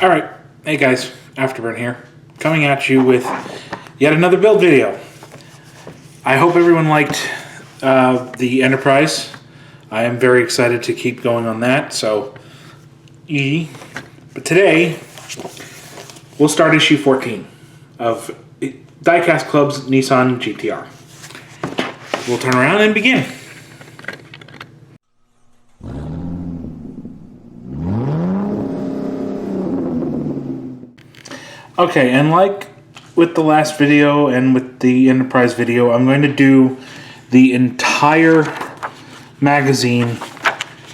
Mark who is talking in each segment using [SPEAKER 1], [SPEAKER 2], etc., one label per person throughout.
[SPEAKER 1] Alright, hey guys, Afterburn here, coming at you with yet another build video. I hope everyone liked the Enterprise. I am very excited to keep going on that, so But today, we'll start issue 14 of Diecast Club's Nissan GTR. We'll turn around and begin. Okay, and like with the last video and with the Enterprise video, I'm going to do the entire magazine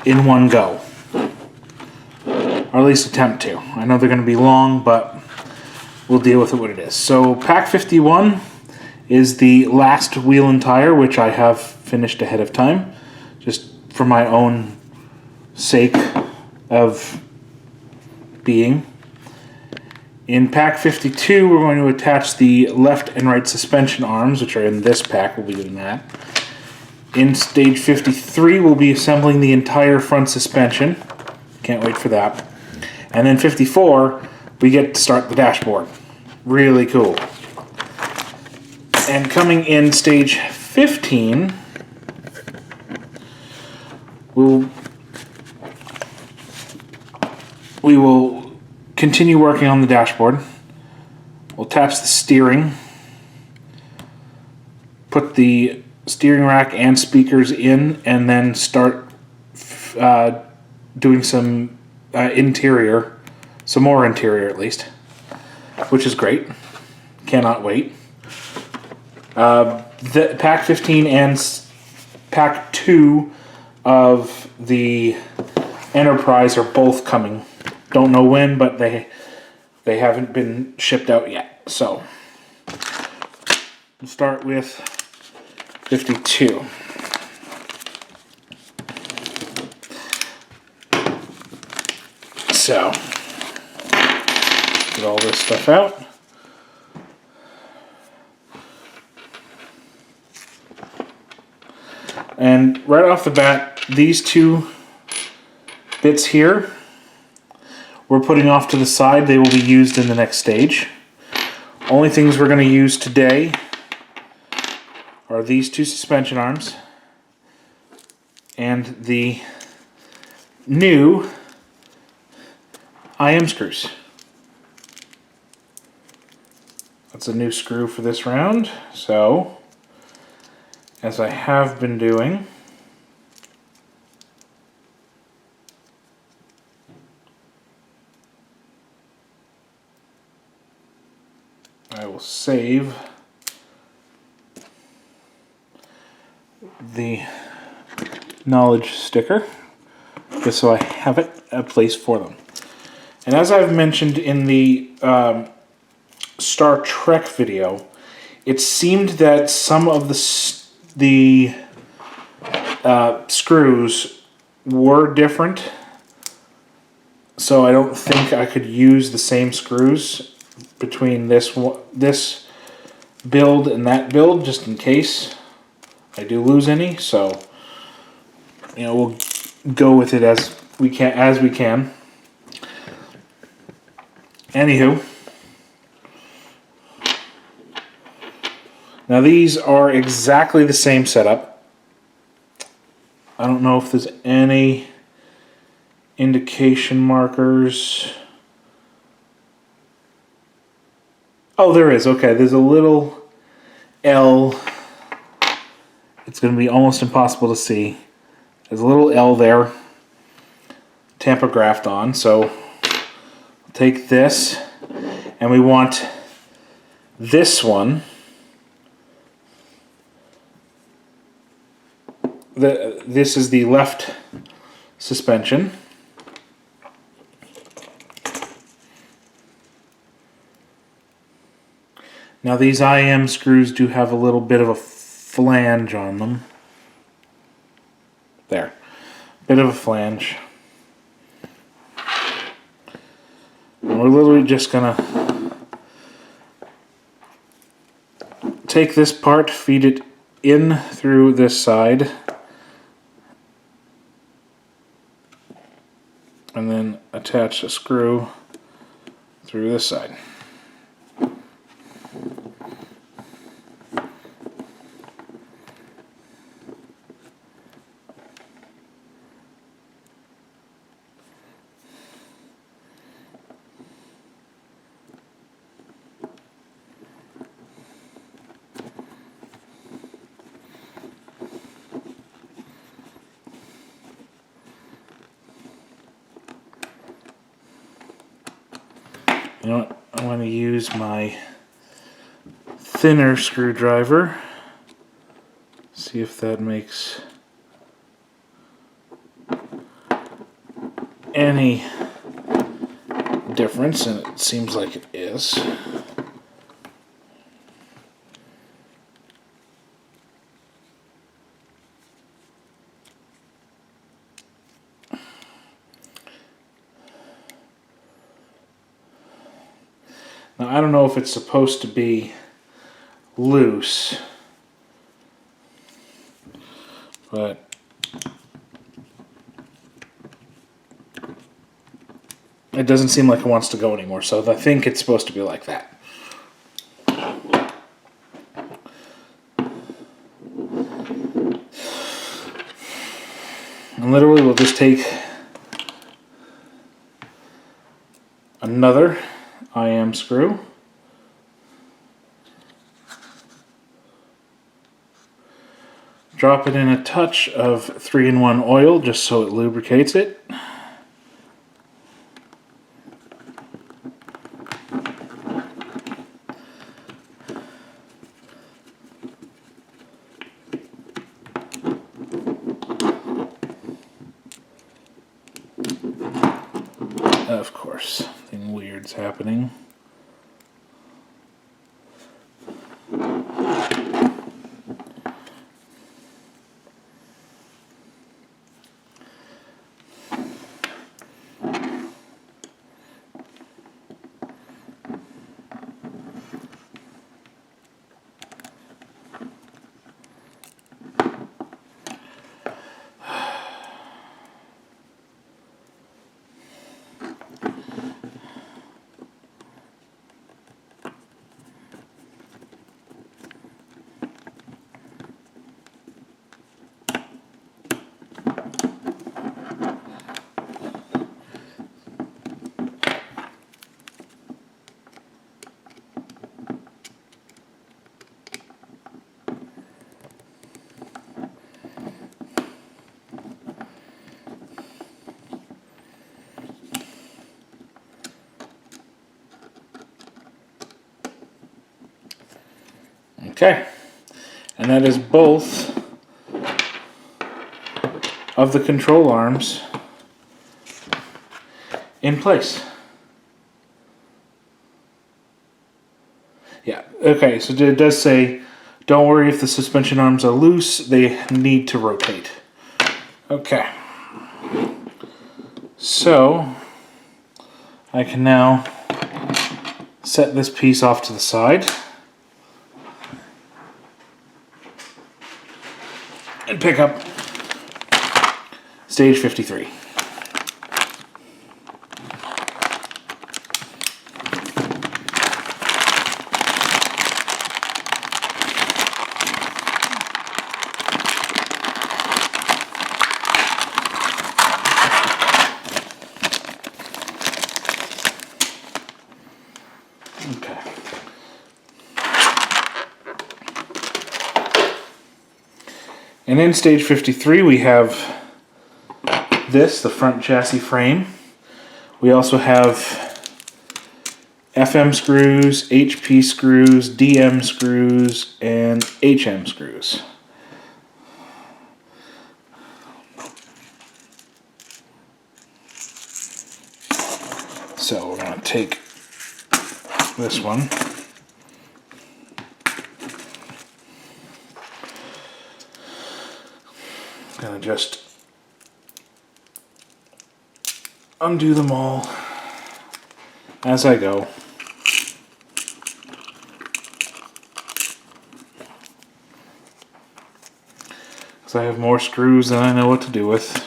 [SPEAKER 1] in one go. Or at least attempt to. I know they're going to be long, but we'll deal with it what it is. So pack 51 is the last wheel and tire, which I have finished ahead of time, just for my own sake of being. In pack 52, we're going to attach the left and right suspension arms, which are in this pack. We'll be doing that. In stage 53, we'll be assembling the entire front suspension. Can't wait for that. And then 54, we get to start the dashboard. Really cool. And coming in stage 15, we will continue working on the dashboard. We'll attach the steering, put the steering rack and speakers in, and then start doing some interior, some more interior at least, which is great. Cannot wait. The pack 15 and pack 2 of the Enterprise are both coming. Don't know when, but they haven't been shipped out yet. So we'll start with 52. So get all this stuff out. And right off the bat, these two bits here, we're putting off to the side. They will be used in the next stage. Only things we're going to use today are these two suspension arms and the new IM screws. That's a new screw for this round. So, as I have been doing, I will save the knowledge sticker just so I have it a place for them. And as I've mentioned in the Star Trek video, it seemed that some of the screws were different, so I don't think I could use the same screws between this build and that build, just in case I do lose any. So, you know, we'll go with it as we can. Anywho, now these are exactly the same setup. I don't know if there's any indication markers. Oh, there is. Okay, there's a little L. It's going to be almost impossible to see. There's a little L there, tampographed on. So I'll take this, and we want this one. This is the left suspension. Now these IM screws do have a little bit of a flange on them. There. Bit of a flange. And we're literally just gonna take this part, feed it in through this side, and then attach a screw through this side. You know what? I'm going to use my thinner screwdriver. See if that makes any difference, and it seems like it is. Now, I don't know if it's supposed to be loose, but it doesn't seem like it wants to go anymore, so I think it's supposed to be like that. And literally we'll just take another IM screw, drop it in a touch of 3-in-1 oil just so it lubricates it. Of course, something weird's happening. Okay, and that is both of the control arms in place. Yeah, okay, so it does say, don't worry if the suspension arms are loose, they need to rotate. Okay, so I can now set this piece off to the side and pick up stage 53. Okay. And in stage 53 we have this, the front chassis frame. We also have FM screws, HP screws, DM screws, and HM screws. So we're going to take this one. Gonna just undo them all as I go. Because I have more screws than I know what to do with.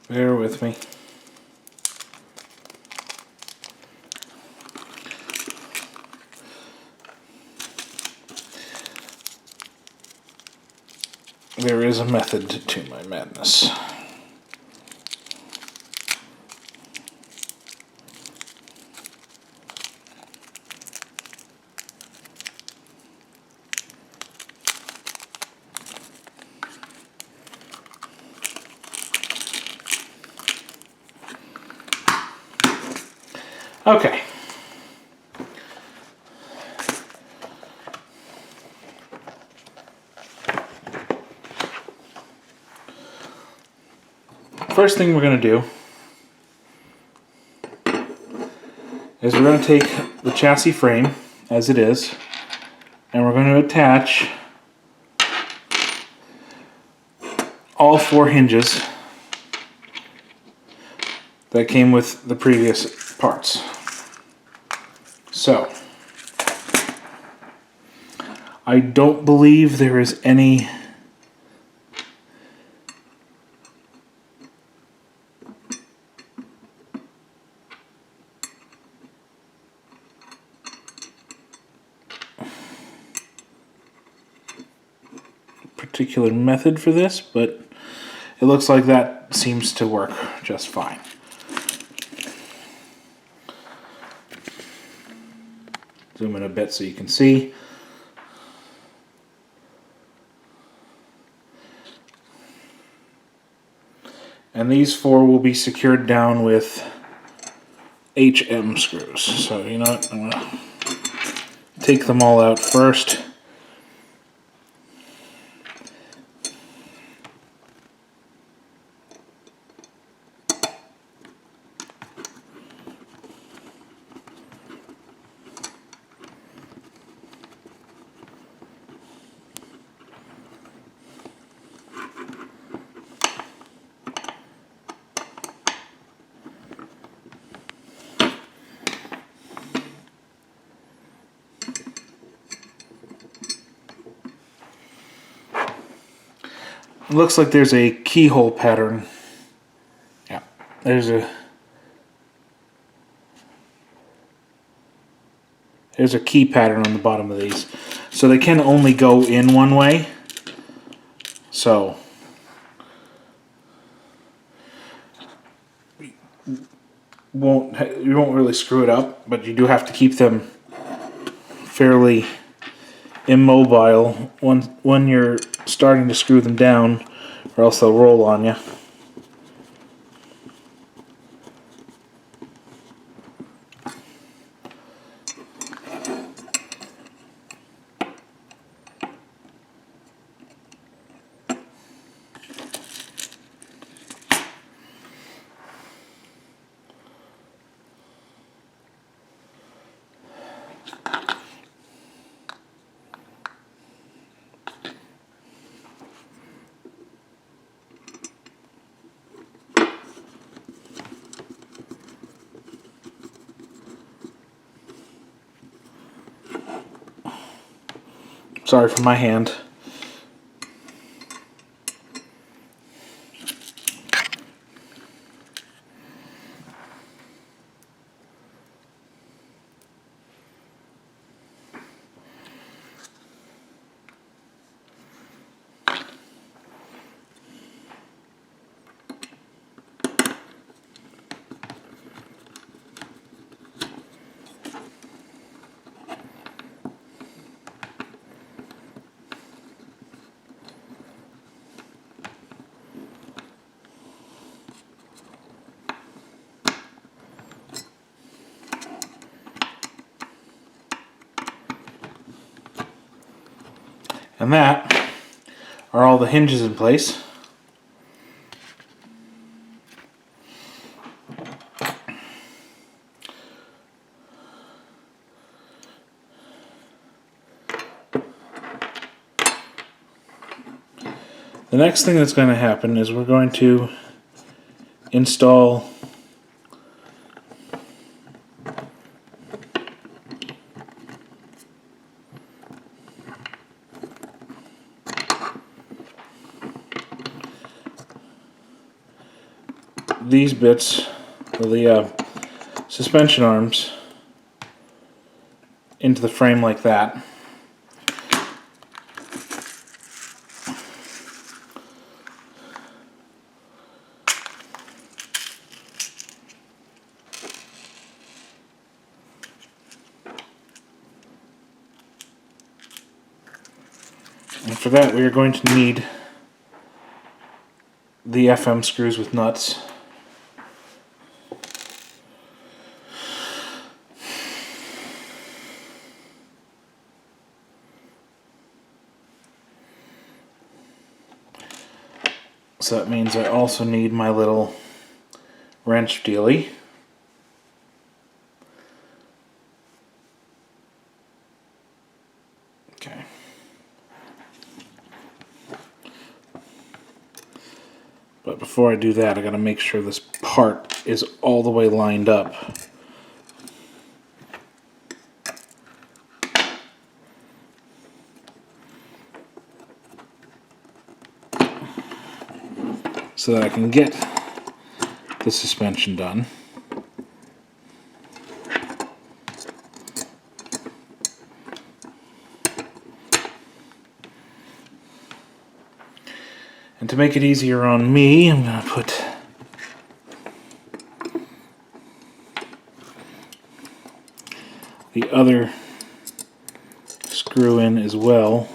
[SPEAKER 1] Bear with me. There is a method to my madness. Okay. First thing we're going to do is we're going to take the chassis frame as it is, and we're going to attach all 4 hinges that came with the previous parts. So, I don't believe there is any particular method for this, but it looks like that seems to work just fine. Zoom in a bit so you can see. And these 4 will be secured down with HM screws. So you know what, I'm going to take them all out first. It looks like there's a keyhole pattern. Yeah, there's a key pattern on the bottom of these. So they can only go in one way. So you won't really screw it up, but you do have to keep them fairly immobile when you're starting to screw them down, or else they'll roll on you. Sorry for my hand. And that are all the hinges in place. The next thing that's going to happen is we're going to install these bits, the suspension arms, into the frame like that. And for that we are going to need the FM screws with nuts. So that means I also need my little wrench dealy. Okay. But before I do that, I gotta make sure this part is all the way lined up. So that I can get the suspension done. And to make it easier on me, I'm going to put the other screw in as well,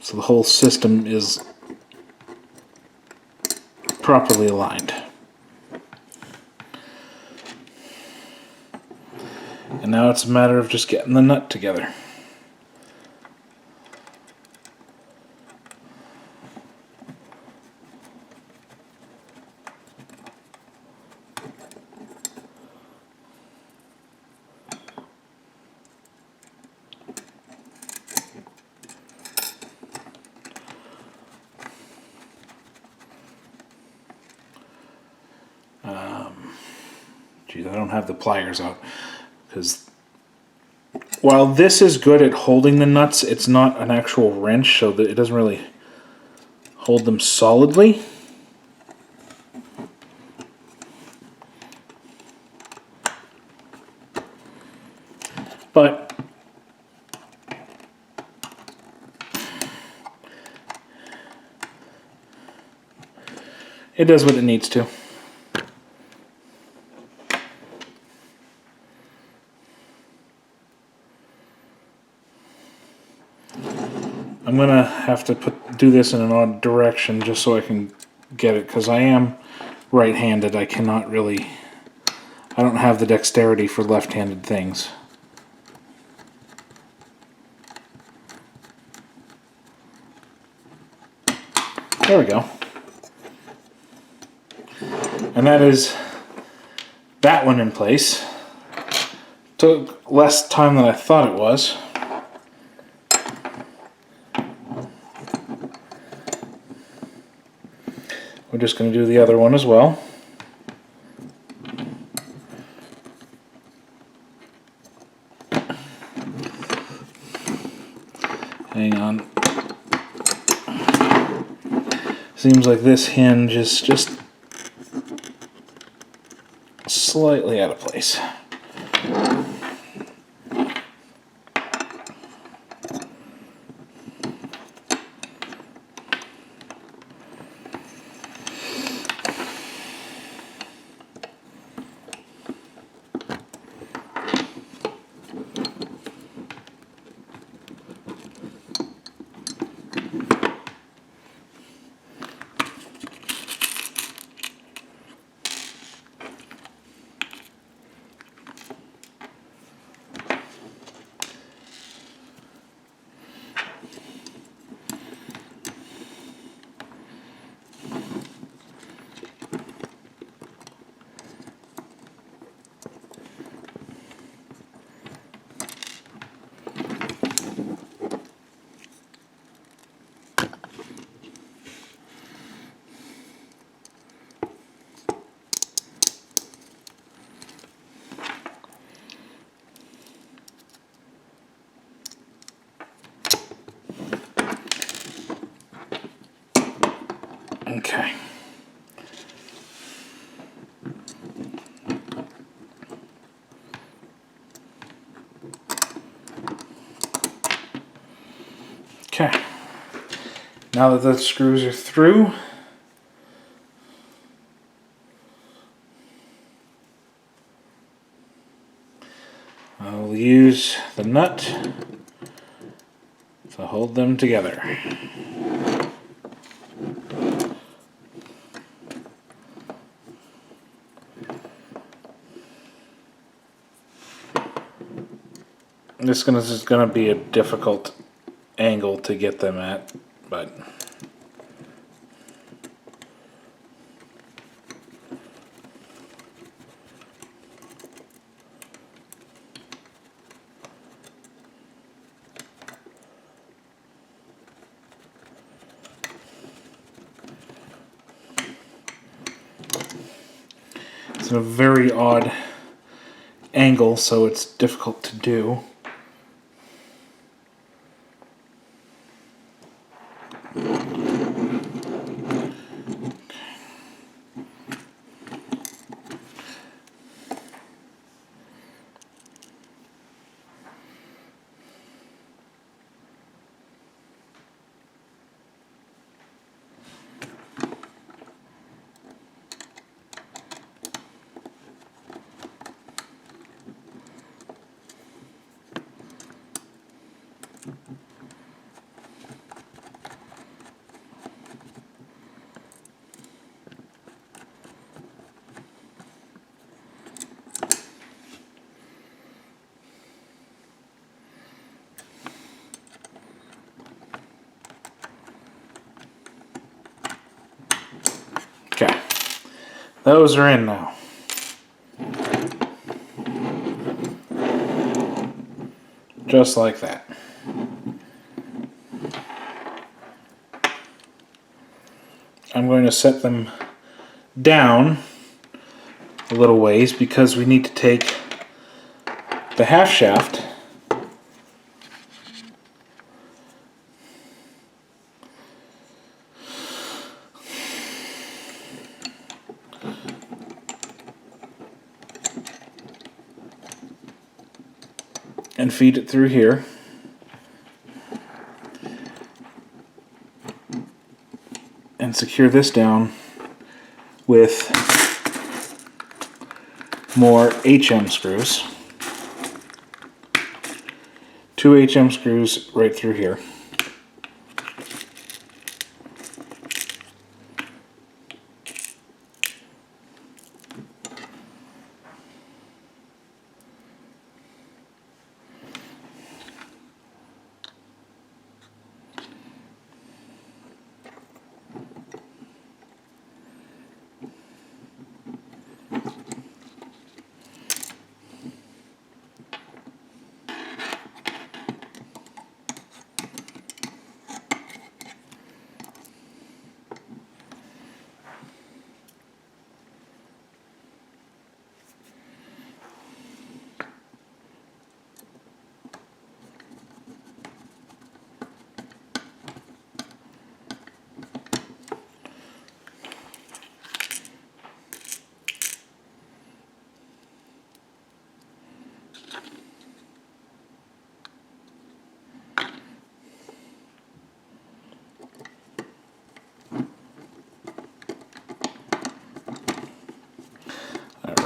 [SPEAKER 1] so the whole system is properly aligned. And now it's a matter of just getting the nut together. Geez, I don't have the pliers out, because while this is good at holding the nuts, it's not an actual wrench, so that it doesn't really hold them solidly. But it does what it needs to. I'm gonna have to do this in an odd direction just so I can get it, because I am right-handed. I don't have the dexterity for left-handed things. There we go. And that is that one in place. Took less time than I thought it was. We're just going to do the other one as well. Hang on. Seems like this hinge is just slightly out of place. Okay. Now that the screws are through, I'll use the nut to hold them together. This is gonna be a difficult angle to get them at, but it's a very odd angle, so it's difficult to do. Okay, those are in now. Just like that. I'm going to set them down a little ways because we need to take the half shaft and feed it through here. And secure this down with more HM screws. 2 HM screws right through here.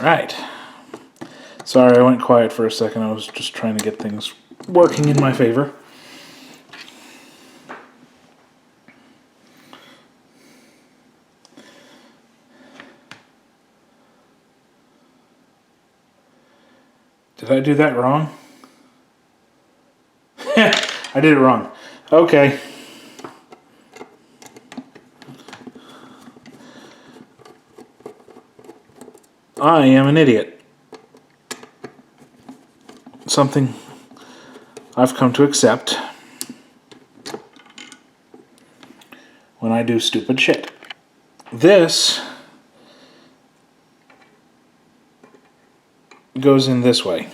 [SPEAKER 1] Alright. Sorry, I went quiet for a second. I was just trying to get things working in my favor. Did I do that wrong? I did it wrong. Okay. I am an idiot. Something I've come to accept when I do stupid shit. This goes in this way.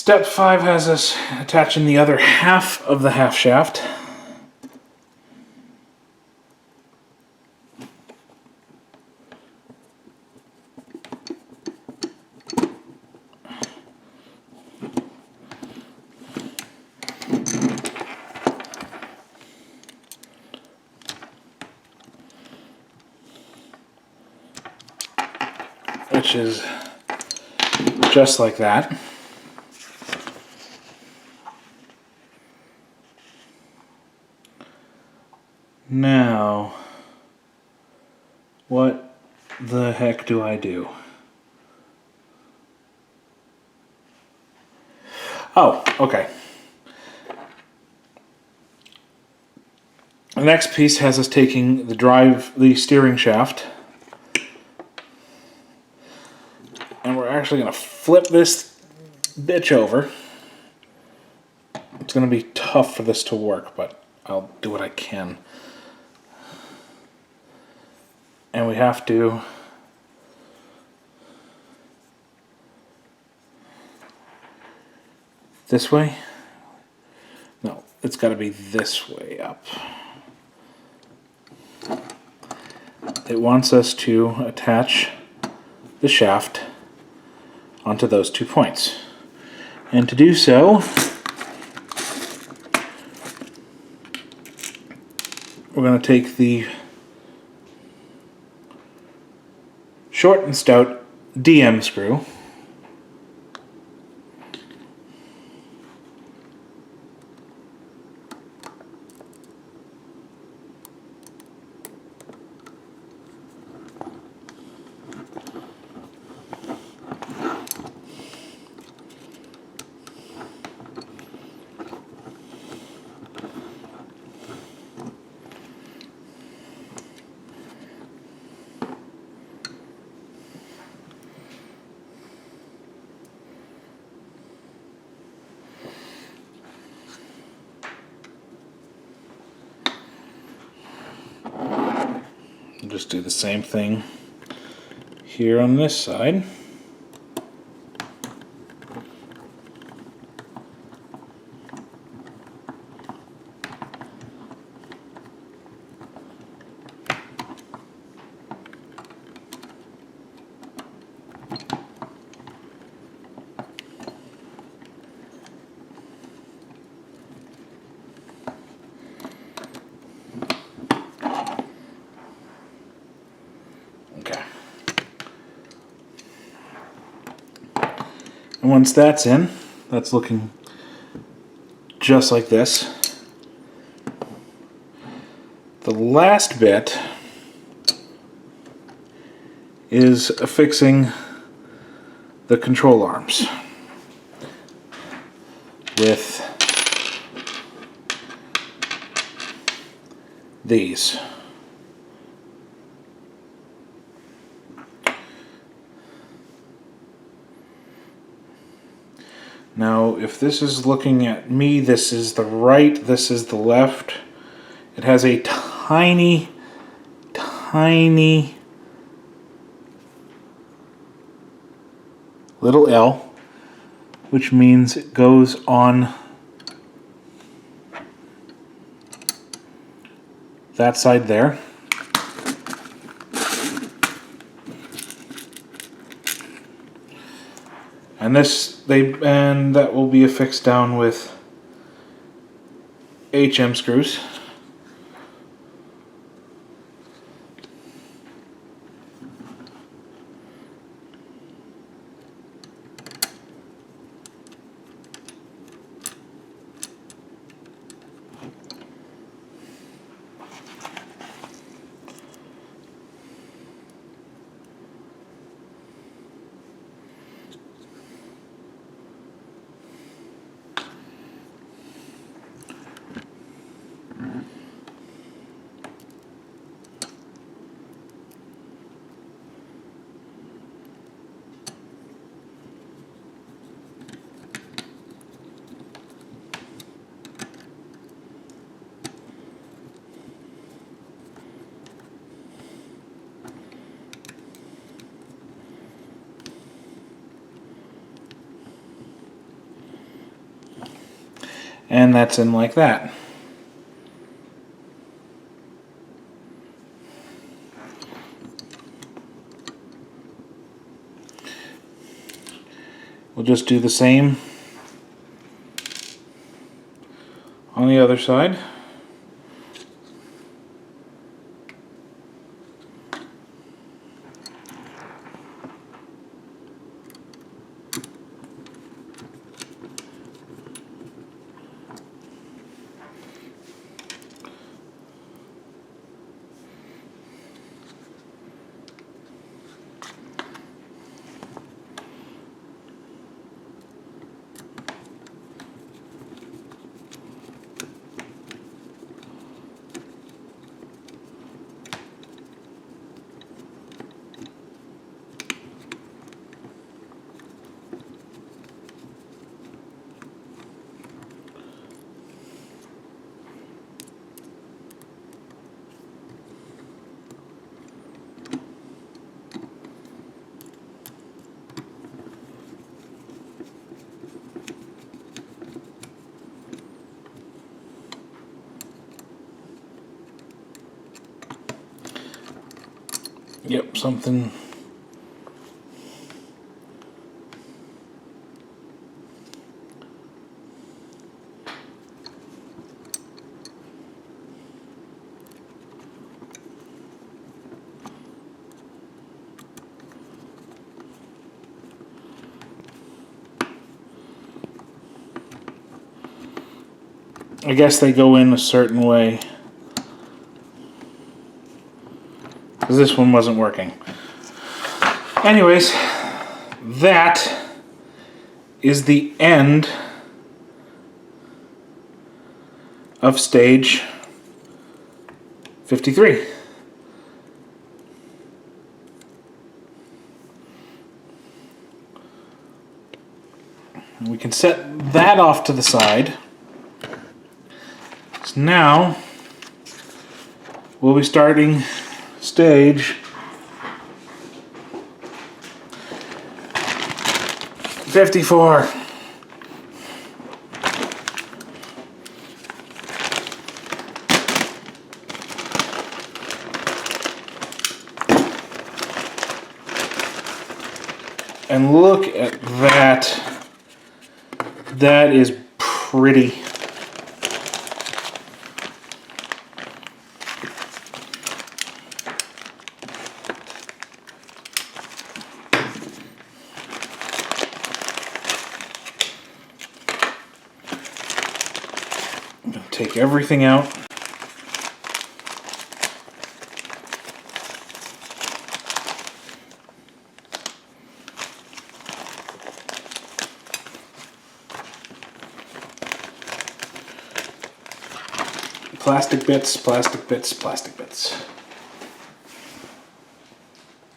[SPEAKER 1] Step 5 has us attaching the other half of the half shaft. Which is just like that. Now, what the heck do I do? Oh, okay. The next piece has us taking the steering shaft, and we're actually going to flip this bitch over. It's going to be tough for this to work, but I'll do what I can. And we have to this way? No, it's got to be this way up. It wants us to attach the shaft onto those 2 points. And to do so, we're going to take the short and stout DM screw, just do the same thing here on this side. And once that's in, that's looking just like this. The last bit is affixing the control arms with these. Now, if this is looking at me, this is the right, this is the left. It has a tiny, tiny little L, which means it goes on that side there. And that will be affixed down with HM screws. And that's in like that. We'll just do the same on the other side. Yep, something. I guess they go in a certain way. Because this one wasn't working. Anyways, that is the end of stage 53. We can set that off to the side. So now we'll be starting stage 54. And look at that. That is pretty. I'm going to take everything out. Plastic bits, plastic bits, plastic bits.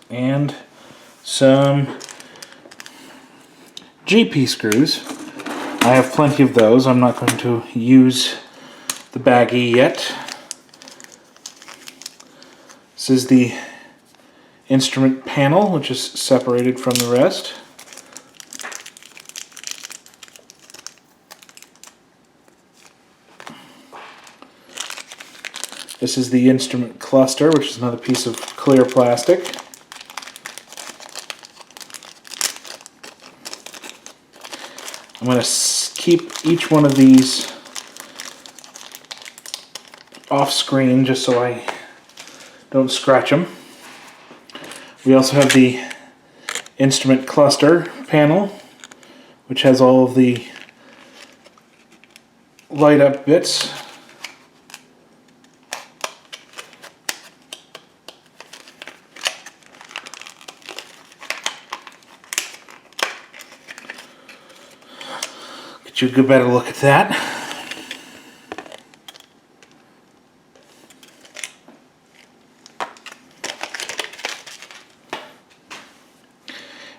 [SPEAKER 1] And some GP screws. I have plenty of those. I'm not going to use the baggie yet. This is the instrument panel, which is separated from the rest. This is the instrument cluster, which is another piece of clear plastic. I'm going to keep each one of these off screen just so I don't scratch them. We also have the instrument cluster panel, which has all of the light up bits. Get you a good better look at that.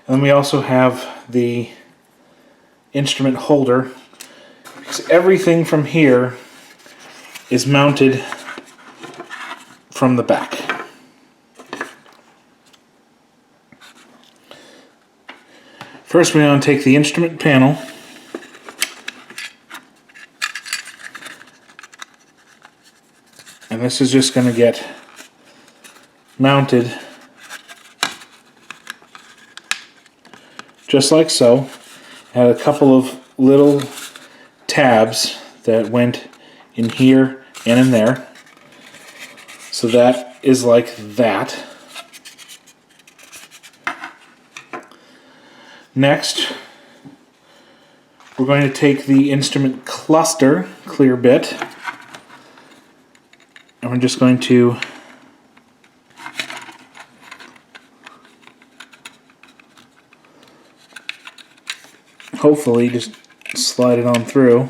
[SPEAKER 1] And then we also have the instrument holder, because everything from here is mounted from the back. First, we're going to take the instrument panel And this is just going to get mounted just like so. I had a couple of little tabs that went in here and in there. So that is like that. Next, we're going to take the instrument cluster clear bit, and we're just going to hopefully just slide it on through.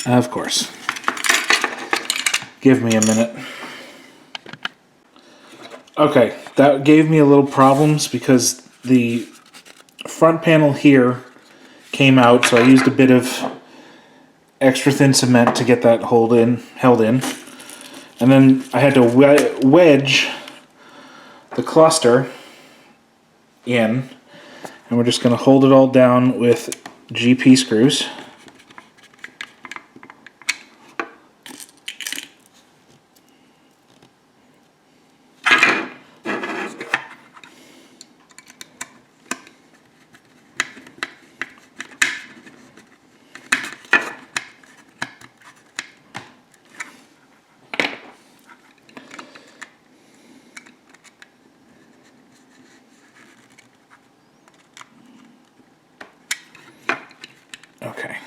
[SPEAKER 1] Of course. Give me a minute. Okay, that gave me a little problems because the front panel here came out, so I used a bit of extra thin cement to get that held in. And then I had to wedge the cluster in, and we're just going to hold it all down with GP screws. Okay.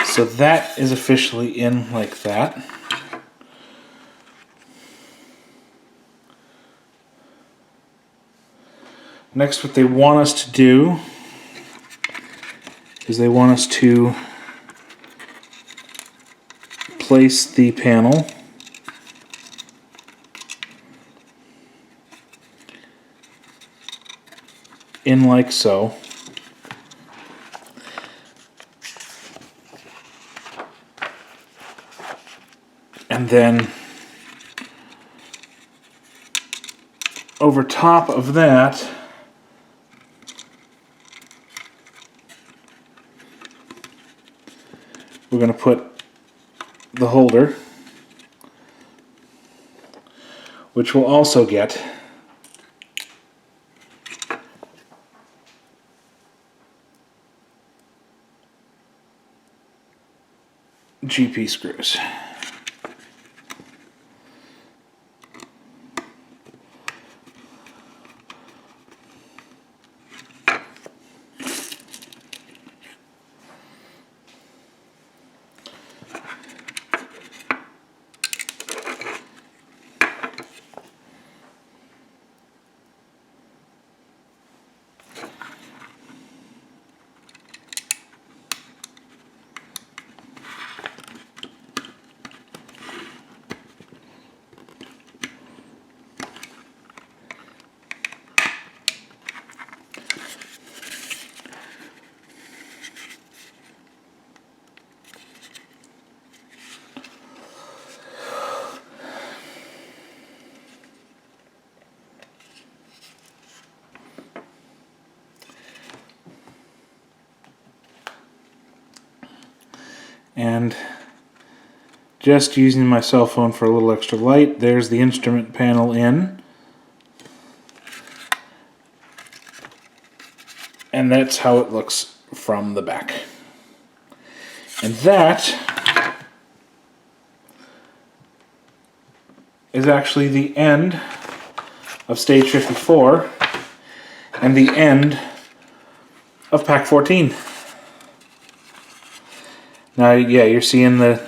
[SPEAKER 1] So that is officially in like that. Next, what they want us to do is they want us to place the panel in like so. And then over top of that, we're going to put the holder, which will also get GP screws. And just using my cell phone for a little extra light, there's the instrument panel in. And that's how it looks from the back. And that is actually the end of stage 54 and the end of pack 14. Now, yeah, you're seeing the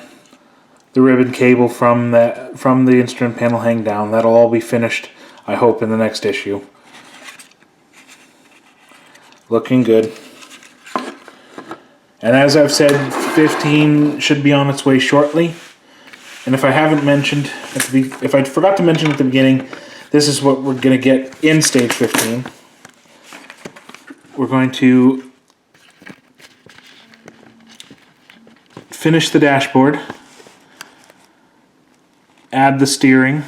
[SPEAKER 1] ribbon cable from the instrument panel hang down. That'll all be finished, I hope, in the next issue. Looking good. And as I've said, 15 should be on its way shortly. And if I haven't mentioned, if I forgot to mention at the beginning, this is what we're going to get in stage 15. We're going to finish the dashboard, add the steering,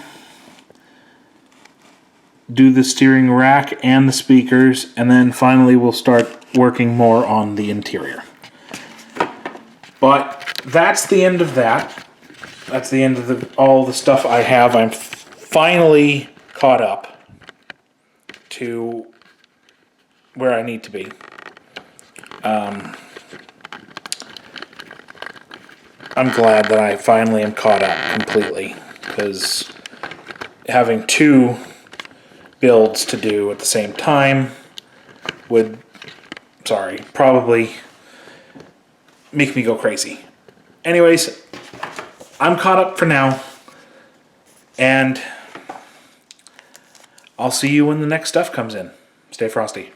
[SPEAKER 1] do the steering rack and the speakers, and then finally we'll start working more on the interior. But that's the end of that. That's the end of all the stuff I have. I'm finally caught up to where I need to be. I'm glad that I finally am caught up completely, because having two builds to do at the same time would, probably make me go crazy. Anyways, I'm caught up for now, and I'll see you when the next stuff comes in. Stay frosty.